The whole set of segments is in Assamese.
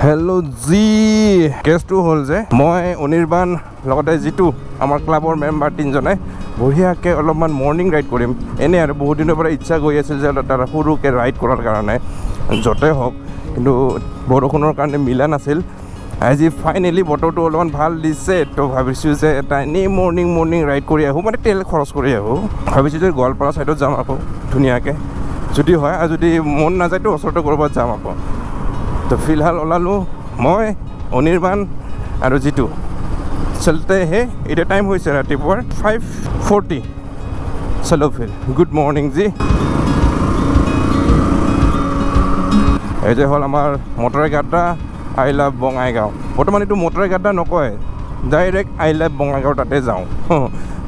হেল্ল' জি কেছটো হ'ল যে মই অনিৰ্বাণ লগতে যিটো আমাৰ ক্লাবৰ মেম্বাৰ তিনিজনে বঢ়িয়াকৈ অলপমান মৰ্ণিং ৰাইড কৰিম এনেই আৰু বহুত দিনৰ পৰা ইচ্ছা গৈ আছিল যে তাৰ সৰুকৈ ৰাইড কৰাৰ কাৰণে য'তে হওক কিন্তু বৰষুণৰ কাৰণে মিলা নাছিল আজি ফাইনেলি বতৰটো অলপমান ভাল দিছে তো ভাবিছোঁ যে এটা এনেই মৰ্ণিং ৰাইড কৰি আহোঁ মানে তেল খৰচ কৰি আহোঁ ভাবিছোঁ যে গোৱালপাৰা ছাইডত যাম আকৌ ধুনীয়াকৈ যদি হয় আৰু যদি মন নাযায়তো ওচৰতে ক'ৰবাত যাম আকৌ তো ফিলহাল ওলালোঁ মই অনিৰ্বাণ আৰু জিতু চলতে হে এতিয়া টাইম হৈছে ৰাতিপুৱাৰ 5:40 চলো ফিৰ গুড মৰ্ণিং জি এই যে হ'ল আমাৰ মটৰে গাড্ডা আই লাভ বঙাইগাঁও বৰ্তমান এইটো মটৰে গাড্ডা নকয় ডাইৰেক্ট আই লাভ বঙাইগাঁও তাতে যাওঁ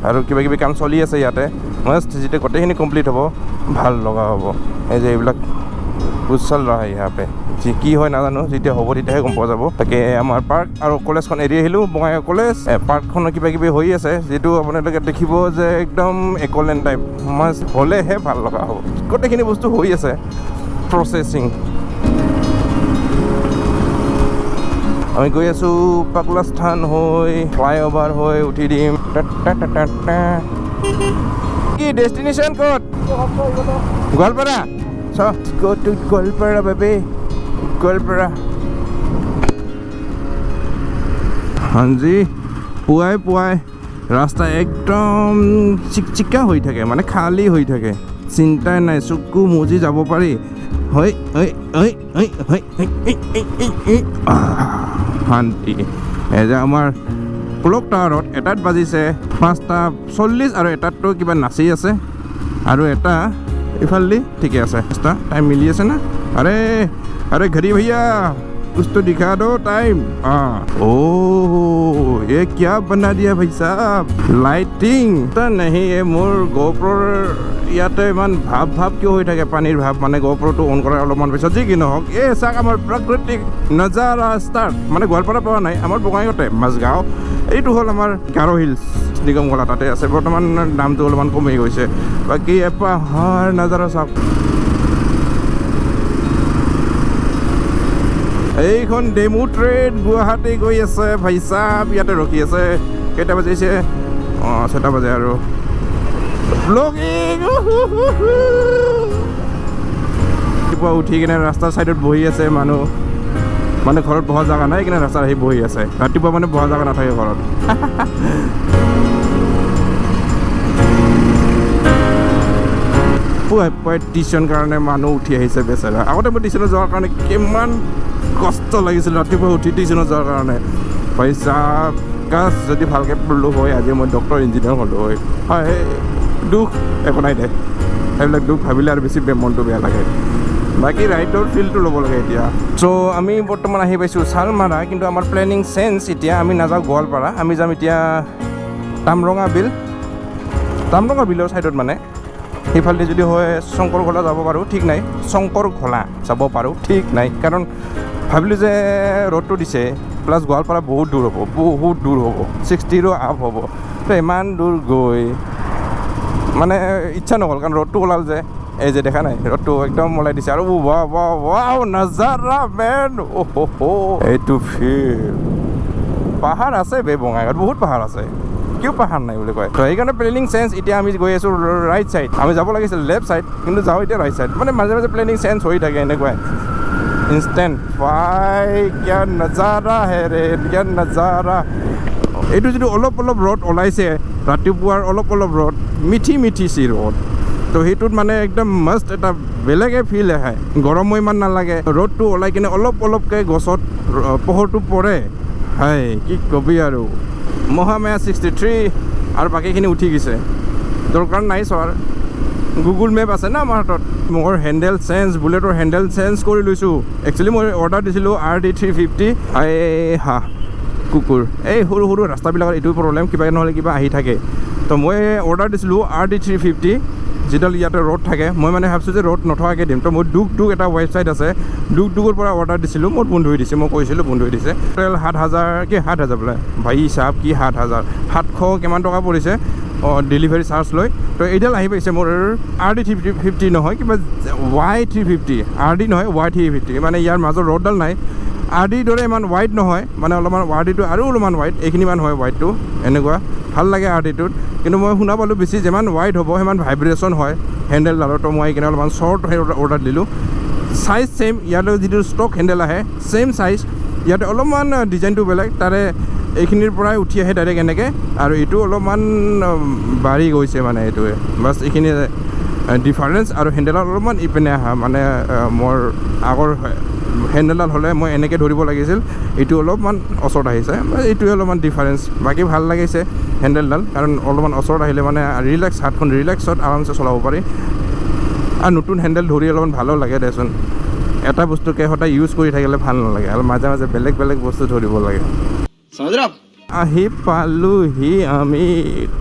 আৰু কিবা কিবি কাম চলি আছে ইয়াতে মাষ্ট যেতিয়া গোটেইখিনি কমপ্লিট হ'ব ভাল লগা হ'ব এই যে এইবিলাক কুছ চল ৰহা হে ইয়াৰ পে যি কি হয় নাজানো যেতিয়া হ'ব তেতিয়াহে গম পোৱা যাব তাকে আমাৰ পাৰ্ক আৰু কলেজখন এৰি আহিলোঁ বঙাইগাঁও কলেজ পাৰ্কখনৰ কিবা কিবি হৈ আছে যিটো আপোনালোকে দেখিব যে একদম একলেণ্ড টাইপ মাছ হ'লেহে ভাল লগা হ'ব গোটেইখিনি বস্তু হৈ আছে প্ৰচেছিং আমি গৈ আছোঁ পাগলা স্থান হৈ ফ্লাইঅভাৰ হৈ উঠি দিম কি ডেষ্টিনেশ্যন ক'ত Goalpara go to Goalpara baby Goalpara হাঞ্জি পুৱাই ৰাস্তা একদম চিকচিকা হৈ থাকে মানে খালী হৈ থাকে চিন্তাই নাই চকু মুজি যাব পাৰি হয় শান্তি এই যে আমাৰ ক্লক টাৱাৰত এটাত বাজিছে 5:40 আৰু এটাততো কিবা নাচি আছে আৰু এটা इफाली ठीक है ऐसा टाइम मिली है ना अरे घड़ी भैया कुछ तो दिखा दो टाइम ओह ये क्या बना दिया भाई साहब लाइटिंग तो नहीं ये मोर गोप्रोर ইয়াতে ইমান ভাৱ কিয় হৈ থাকে পানীৰ ভাৱ মানে গোপ্ৰটো অন কৰাৰ অলপমান পিছত যি কি নহওক এই চাওক আমাৰ প্ৰাকৃতিক নজাৰা ষ্টাৰ্ট মানে গোৱালপাৰা পোৱা নাই আমাৰ বঙাইগাঁৱতে মাজগাঁও এইটো হ'ল আমাৰ গাৰো হিলছ নিগম কলা তাতে আছে বৰ্তমান দামটো অলপমান কমি গৈছে বাকী পাহাৰ নজাৰা চাওক এইখন ডেমু ট্ৰেইন গুৱাহাটী গৈ আছে ভাই সাহেব ইয়াতে ৰখি আছে কেইটা বাজিছে 6টা বাজে আৰু ৰাতিপুৱা উঠি কিনে ৰাস্তাৰ ছাইডত বহি আছে মানুহ মানে ঘৰত বহা জেগা নাই কিনে ৰাস্তাত আহি বহি আছে ৰাতিপুৱা মানে বহা জেগা নাথাকে ঘৰত পুৱাই টিউশ্যন কাৰণে মানুহ উঠি আহিছে বেচেৰা আগতে মই টিউশ্যনত যোৱাৰ কাৰণে কিমান কষ্ট লাগিছিল ৰাতিপুৱা উঠি টিউশ্যনত যোৱাৰ কাৰণে পইচা কাজ যদি ভালকৈ পঢ়িলোঁ হয় আজি মই ডক্টৰ ইঞ্জিনিয়াৰ হ'লোঁ হয় দুখ একো নাই দে সেইবিলাক দুখ ভাবিলে আৰু বেছি মনটো বেয়া লাগে বাকী ৰাইডৰ ফিল্ডটো ল'ব লাগে এতিয়া চ' আমি বৰ্তমান আহি পাইছোঁ চালমাৰা কিন্তু আমাৰ প্লেনিং চেঞ্জ এতিয়া আমি নাযাওঁ গোৱালপাৰা আমি যাম এতিয়া তামৰঙা বিলৰ ছাইডত মানে সেইফালেদি যদি হয় শংকৰঘোলা যাব পাৰোঁ ঠিক নাই শংকৰঘোলা যাব পাৰোঁ ঠিক নাই কাৰণ ভাবিলোঁ যে ৰ'দটো দিছে প্লাছ গোৱালপাৰা বহুত দূৰ হ'ব 60ৰো আপ হ'ব তো ইমান দূৰ গৈ মানে ইচ্ছা নগ'ল কাৰণ ৰ'দটো ওলাল যে এই যে দেখা নাই ৰ'দটো একদম ওলাই দিছে আৰু ৱাও নাজাৰা মেন এইটো ফিল পাহাৰ আছে বে বঙাইগাঁৱত বহুত পাহাৰ আছে কিয় পাহাৰ নাই বুলি কয় তো সেইকাৰণে প্লেনিং চেঞ্জ এতিয়া আমি গৈ আছোঁ ৰাইট ছাইড আমি যাব লাগিছিল লেফ্ট ছাইড কিন্তু যাওঁ এতিয়া ৰাইট ছাইড মানে মাজে মাজে প্লেনিং চেঞ্জ হৈ থাকে এনেকুৱাই ইনষ্টেণ্ট ভাই কিয়া নজাৰা হে ৰে কিয়া নজাৰা এইটো যিটো অলপ ৰ'দ ওলাইছে ৰাতিপুৱাৰ অলপ ৰ'দ মিঠি চি ৰ'দ তো সেইটোত মানে একদম মাষ্ট এটা বেলেগে ফিল আহে গৰমো ইমান নালাগে ৰ'দটো ওলাই কিনে অলপকৈ গছত পোহৰটো পৰে হাই কি কবি আৰু মহামায়া 63 আৰু বাকীখিনি উঠি গৈছে দৰকাৰ নাই চোৱাৰ গুগল মেপ আছে না আমাৰ হাতত মোৰ হেণ্ডেল চেঞ্জ বুলেটৰ হেণ্ডেল চেঞ্জ কৰি লৈছোঁ একচুৱেলি মই অৰ্ডাৰ দিছিলোঁ RD 350 কুকুৰ এই সৰু ৰাস্তাবিলাকত এইটো প্ৰব্লেম কিবা নহ'লে কিবা আহি থাকে তো মই অৰ্ডাৰ দিছিলোঁ RD 350 যিডাল ইয়াতে ৰ'দ থাকে মই মানে ভাবিছোঁ যে ৰ'দ নথকাকৈ দিম তো মই ডুক এটা ৱেবছাইট আছে ডুকৰ পৰা অৰ্ডাৰ দিছিলোঁ মোৰ বন্ধ হৈ দিছে মই কৈছিলোঁ বন্ধ হৈ দিছে টোটেল 7,000 বোলে ভাই চাওক কি 7,000 কিমান টকা পৰিছে ডেলিভাৰী চাৰ্জ লৈ তো এইডাল আহি পাইছে মোৰ RD 350 নহয় কিবা Y350 RD নহয় Y350 মানে ইয়াৰ মাজত ৰ'দডাল নাই আৰডিৰ দৰে ইমান ৱাইড নহয় মানে অলপমান আৰডিটো আৰু অলপমান ৱাইড এইখিনিমান হয় ৱাইডটো এনেকুৱা ভাল লাগে আৰডিটোত কিন্তু মই শুনা পালোঁ বেছি যিমান ৱাইড হ'ব সিমান ভাইব্ৰেশ্যন হয় হেণ্ডেলডালৰ তো মই এইখিনি অলপমান শ্বৰ্ট অৰ্ডাৰ দিলোঁ চাইজ ছেইম ইয়ালৈ যিটো ষ্টক হেণ্ডেল আহে ছেইম চাইজ ইয়াতে অলপমান ডিজাইনটো বেলেগ তাৰে এইখিনিৰ পৰাই উঠি আহে ডাইৰেক্ট এনেকৈ আৰু এইটো অলপমান বাঢ়ি গৈছে মানে এইটোৱে বাছ এইখিনি ডিফাৰেঞ্চ আৰু হেণ্ডেলত অলপমান ইপিনে আহা মানে মোৰ আগৰ হেণ্ডেলডাল হ'লে মই এনেকৈ ধৰিব লাগিছিল এইটো অলপমান ওচৰত আহিছে এইটোৱে অলপমান ডিফাৰেঞ্চ বাকী ভাল লাগিছে হেণ্ডেলডাল কাৰণ অলপমান ওচৰত আহিলে মানে ৰিলেক্স হাতখন ৰিলেক্সত আৰামছে চলাব পাৰি আৰু নতুন হেণ্ডেল ধৰি অলপমান ভালো লাগে দেচোন এটা বস্তুকে সদায় ইউজ কৰি থাকিলে ভাল নালাগে আৰু মাজে মাজে বেলেগ বেলেগ বস্তু ধৰিব লাগে আহি পালোহি আমি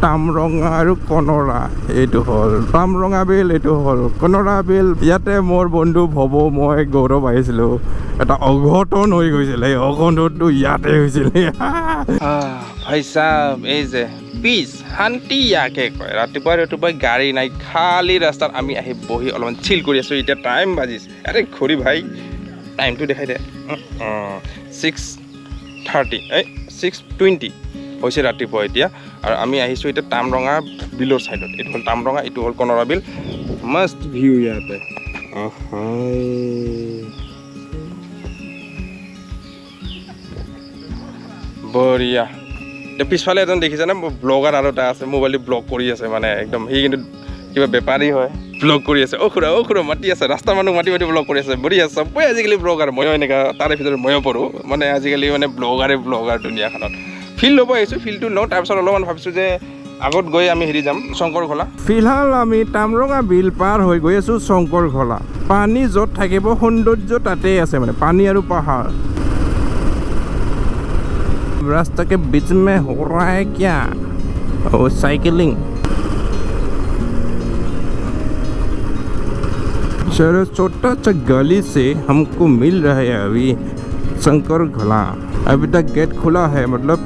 তামৰঙা আৰু কনৰা এইটো হ'ল তামৰঙা বিল এইটো হ'ল কনৰা বিল ইয়াতে মোৰ বন্ধু ভৱ মই গৌৰৱ আহিছিলোঁ এটা অঘটন হৈ গৈছিলে এই অঘটনটো ইয়াতে হৈছিলে ভাই চাব এই যে পিচ শান্তি ইয়াকে কয় ৰাতিপুৱাই গাড়ী নাই খালী ৰাস্তাত আমি আহি বহি অলপমান চিল কৰি আছোঁ এতিয়া টাইম বাজিছে আৰে ঘড়ী ভাই টাইমটো দেখাই দে 6:30 6:20 হৈছে ৰাতিপুৱা এতিয়া আৰু আমি আহিছোঁ এতিয়া তামৰঙা বিলৰ ছাইডত এইটো হ'ল তামৰঙা এইটো হ'ল কনৰা বিল মাষ্ট ভিউ ইয়াতে বঢ়িয়া এতিয়া পিছফালে এজন দেখিছেনে ব্লগাৰ আৰু এটা আছে মোবাইল ব্লগ কৰি আছে মানে একদম সি কিন্তু কিবা বেপাৰী হয় ব্লগ কৰি আছে অ খুৰা মাতি আছে ৰাস্তাৰ মানুহ মাতি ব্লগ কৰি আছে বঢ়িয়া চবেই আজিকালি ব্লগাৰ ময়ো এনেকুৱা তাৰে ভিতৰত ময়ো পঢ়োঁ মানে আজিকালি মানে ব্লগাৰ দুনিয়াখনত ফিল ল'ব আহিছোঁ ফিলটো লওঁ তাৰপিছত অলপমান ভাবিছোঁ যে আগত গৈ আমি হেৰি যাম শংকৰঘলা ফিলহাল আমি তামৰঙা বিল পাৰ হৈ গৈ আছোঁ শংকৰঘলা পানী য'ত থাকিব সৌন্দৰ্য তাতেই আছে মানে পানী আৰু পাহাৰ रास्ता के बीच में हो रहा है क्या और साइकिलिंग चलो छोटा सा गली से हमको मिल रहा है अभी शंकरघला अभी तक गेट खुला है मतलब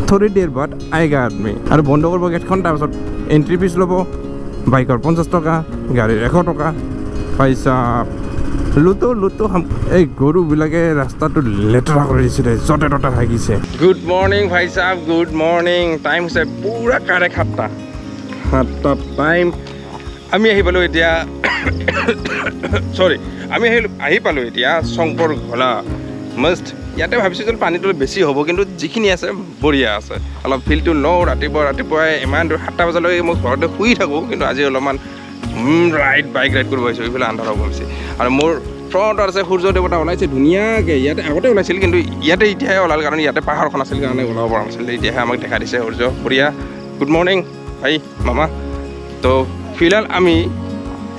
थोड़ी देर बाद आएगा आदमी और बंद करब गेटखन तार पाছত एंट्री फीस लब बाइकर 50 टका गाड़ीर 100 टका पैसा লুটো এই গৰুবিলাকে ৰাস্তাটো লেতেৰা কৰি দিছিলে য'তে ত'তে ভাগিছে গুড মৰ্ণিং ভাই সাহেব গুড মৰ্ণিং টাইম হৈছে পুৰা কাৰে 7টা টাইম আমি আহি পালোঁ এতিয়া আমি আহি পালোঁ এতিয়া শংকৰঘলা মাষ্ট ইয়াতে ভাবিছোঁ যে পানীটো বেছি হ'ব কিন্তু যিখিনি আছে বঢ়িয়া আছে অলপ ফিলটো লওঁ ৰাতিপুৱাই ইমান 7টা বজালৈকে মই ঘৰতে শুই থাকোঁ কিন্তু আজি অলপমান বাইক ৰাইড কৰিব আহিছোঁ এইফালে আন্ধাৰ হ'ব হৈছে আৰু মোৰ ফ্ৰণ্টত আছে সূৰ্য দেৱতা ওলাইছে ধুনীয়াকৈ ইয়াতে আগতে ওলাইছিল কিন্তু ইয়াতে এতিয়াহে ওলাল কাৰণ ইয়াতে পাহাৰখন আছিল কাৰণে ওলাব পৰা নাছিল এতিয়াহে আমাক দেখা দিছে সূৰ্য বঢ়িয়া গুড মৰ্ণিং ভাই মামা তো ফিলহাল আমি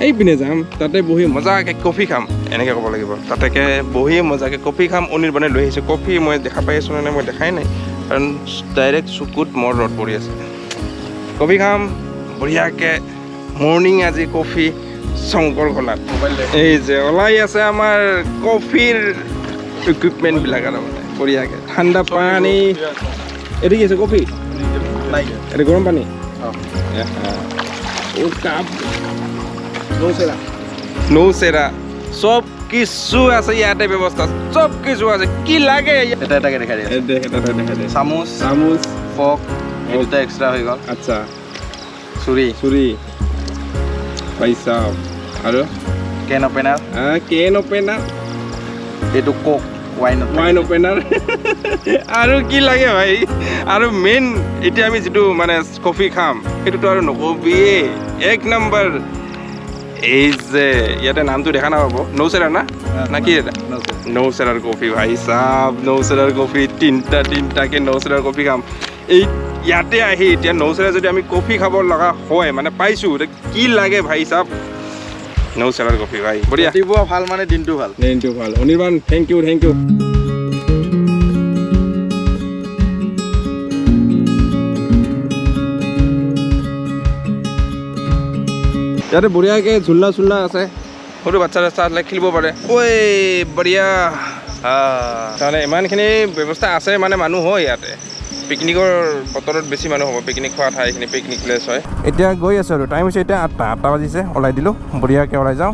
এইপিনে যাম তাতে বহি মজাকৈ কফি খাম এনেকৈ ক'ব লাগিব তাতেকৈ বহি মজাকৈ কফি খাম অনিৰ্বাণে লৈ আহিছোঁ কফি মই দেখা পাই আছোঁ নে মই দেখাই নাই কাৰণ ডাইৰেক্ট চকুত মোৰ ৰ'দ পৰি আছে কফি খাম বঢ়িয়াকৈ মৰ্ণিং আজি কফি শংকৰঘলাত এই যে ওলাই আছে আমাৰ কফিৰ ইকুইপমেণ্টবিলাক আৰু মানে বঢ়িয়াকৈ ঠাণ্ডা পানী এইটো কি আছে কফি এইটো গৰম পানী কাপ নৌচেৰা চব কিছু আছে ইয়াতে ব্যৱস্থা চব কিছু আছে কি লাগে এটাকে দেখাই দিয়ে চামুচ ফক এই দুটা এক্সট্ৰা হৈ গ'ল আচ্ছা চুৰি পইচা আৰু কেন অপেনাৰ এইটো কোক ৱাইন অপেনাৰ আৰু কি লাগে ভাই আৰু মেইন এতিয়া আমি যিটো মানে কফি খাম সেইটোতো আৰু নকবিয়ে 1 নম্বৰ এই যে ইয়াতে নামটো দেখা নাপাব নৌচেৰা না কি এটা নৌচেৰাৰ কফি ভাই চাব নৌচেৰাৰ কফি তিনিটাকে নৌচেৰাৰ কফি খাম এই ইয়াতে আহি এতিয়া নৌচেৰা যদি আমি কফি খাব লগা হয় মানে পাইছোঁ কি লাগে ভাই চাব নৌচেৰাৰ কফি ভাই বঢ়িয়া ৰাতিপুৱা ভাল মানে দিনটো ভাল অনিৰ্বাণ থেংক ইউ ইয়াতে বঢ়িয়াকৈ ঝুলনা আছে সৰু বাচ্চা চাচ্চা খেলিব পাৰে ঐ বঢ়িয়া তাৰমানে ইমানখিনি ব্যৱস্থা আছে মানে মানুহ হয় ইয়াতে পিকনিকৰ বতৰত বেছি মানুহ হ'ব পিকনিক খোৱা ঠাইখিনি পিকনিক প্লেচ হয় এতিয়া গৈ আছোঁ আৰু টাইম হৈছে এতিয়া 8টা বাজিছে ওলাই দিলোঁ বঢ়িয়াকৈ ওলাই যাওঁ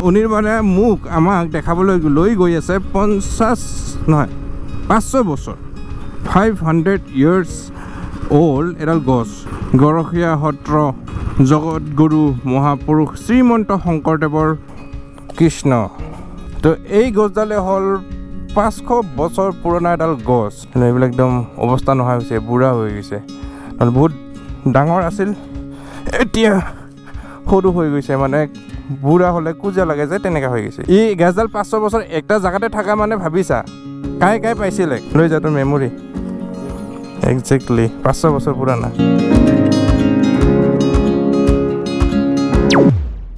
অনিৰ্বাণে মোক আমাক দেখাবলৈ লৈ গৈ আছে 500 বছৰ 500 years old এডাল গছ গৰখীয়া সত্ৰ জগতগুৰু মহাপুৰুষ শ্ৰীমন্ত শংকৰদেৱৰ কৃষ্ণ তো এই গছডালে হ'ল 500 বছৰ পুৰণা এডাল গছ এইবিলাক একদম অৱস্থা নোহোৱা হৈছে বুঢ়া হৈ গৈছে বহুত ডাঙৰ আছিল এতিয়া সৰু হৈ গৈছে মানে বুঢ়া হ'লে কুজা লাগে যে তেনেকৈ হৈ গৈছে এই গছডাল 500 বছৰ একটা জেগাতে থকা মানে ভাবিছা কাই পাইছিলে লৈ যা তোৰ মেমৰি একজেক্টলি 500 বছৰ পুৰণা